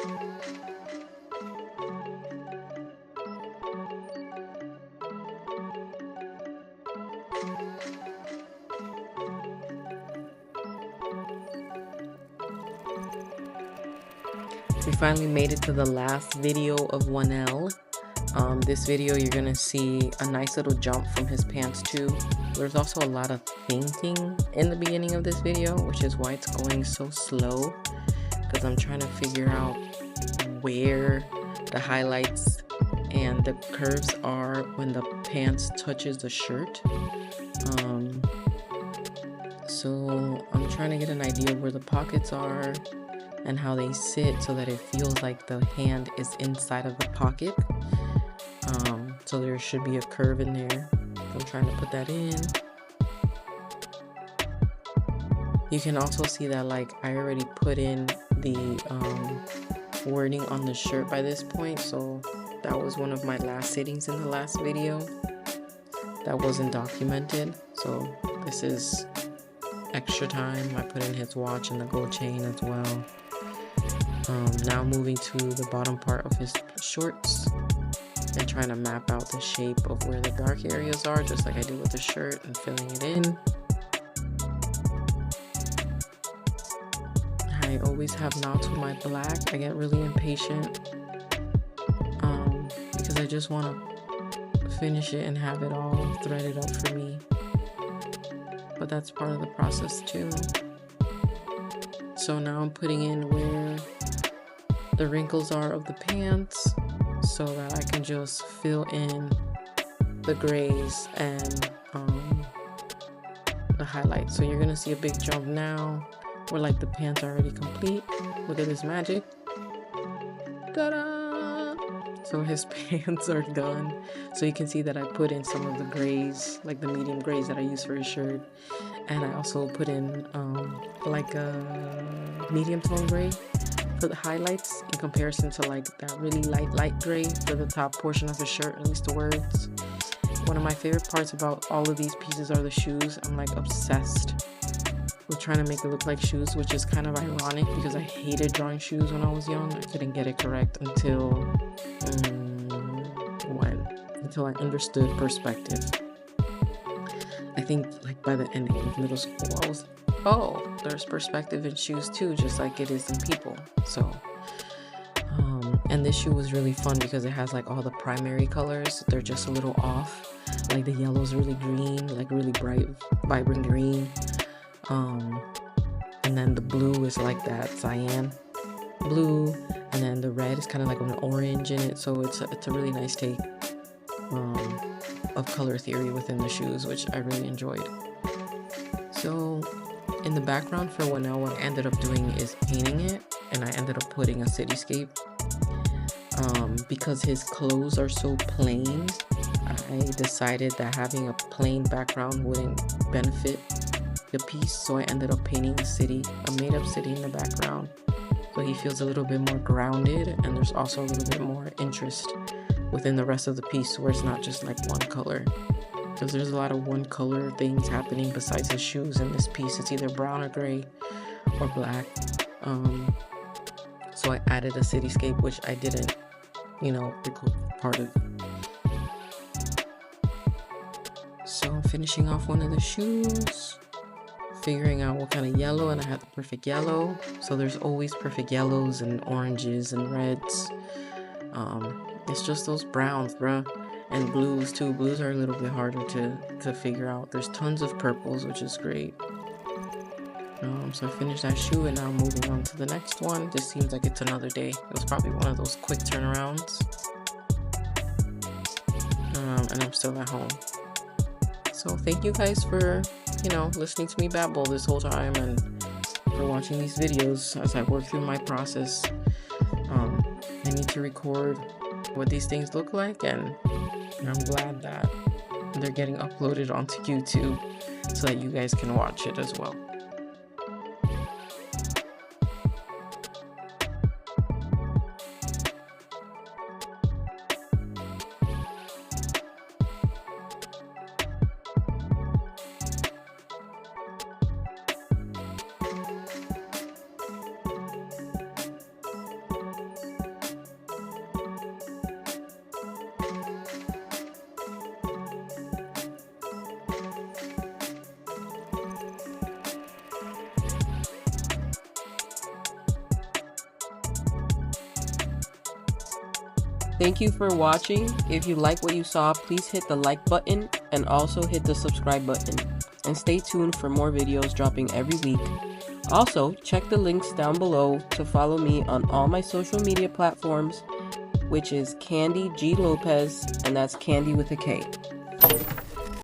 We finally made it to the last video of Mwanel. This video you're gonna see a nice little jump from his pants too. There's also a lot of painting in the beginning of this video, which is why it's going so slow, because I'm trying to figure out where the highlights and the curves are when the pants touches the shirt. So I'm trying to get an idea where the pockets are and how they sit so that it feels like the hand is inside of the pocket. So there should be a curve in there. I'm trying to put that in. You can also see that like I already put in the wording on the shirt by this point, so that was one of my last sittings in the last video that wasn't documented, so this is extra time. I put in his watch and the gold chain as well. Now moving to the bottom part of his shorts and trying to map out the shape of where the dark areas are, just like I did with the shirt, and filling it in. I always have knots with my black. I get really impatient because I just want to finish it and have it all threaded up for me. But that's part of the process too. So now I'm putting in where the wrinkles are of the pants so that I can just fill in the grays and the highlights. So you're gonna see a big jump now where like the pants are already complete. Look at this magic. Ta-da! So his pants are done. So you can see that I put in some of the grays, like the medium grays that I use for his shirt. And I also put in like a medium tone gray for the highlights in comparison to like that really light gray for the top portion of his shirt, at least the words. One of my favorite parts about all of these pieces are the shoes. I'm like obsessed with trying to make it look like shoes, which is kind of ironic because I hated drawing shoes when I was young. I couldn't get it correct until until I understood perspective. I think like by the ending of middle school I was, oh, there's perspective in shoes too, just like it is in people. So and this shoe was really fun because it has like all the primary colors. They're just a little off. Like the yellow's really green, like really bright vibrant green, and then the blue is like that cyan blue, and then the red is kind of like an orange in it. So it's a really nice take of color theory within the shoes, which I really enjoyed. So in the background for Mwanel, what I ended up doing is painting it, and I ended up putting a cityscape. Because his clothes are so plain, I decided that having a plain background wouldn't benefit the piece, so I ended up painting a city, a made-up city in the background, so he feels a little bit more grounded, and there's also a little bit more interest within the rest of the piece where it's not just like one color, because there's a lot of one color things happening besides his shoes in this piece. It's either brown or gray or black. So I added a cityscape, which I didn't, record part of. So I'm finishing off one of the shoes, figuring out what kind of yellow, and I had the perfect yellow. So there's always perfect yellows and oranges and reds. It's just those browns, bruh, and blues too. Blues are a little bit harder to figure out. There's tons of purples, which is great. So I finished that shoe, and now I'm moving on to the next one. This seems like it's another day. It was probably one of those quick turnarounds. And I'm still at home. So thank you guys for, listening to me babble this whole time, and for watching these videos as I work through my process. I need to record what these things look like, and I'm glad that they're getting uploaded onto YouTube so that you guys can watch it as well. Thank you for watching. If you like what you saw, please hit the like button and also hit the subscribe button. And stay tuned for more videos dropping every week. Also, check the links down below to follow me on all my social media platforms, which is Kandy G Lopez, and that's Kandy with a K.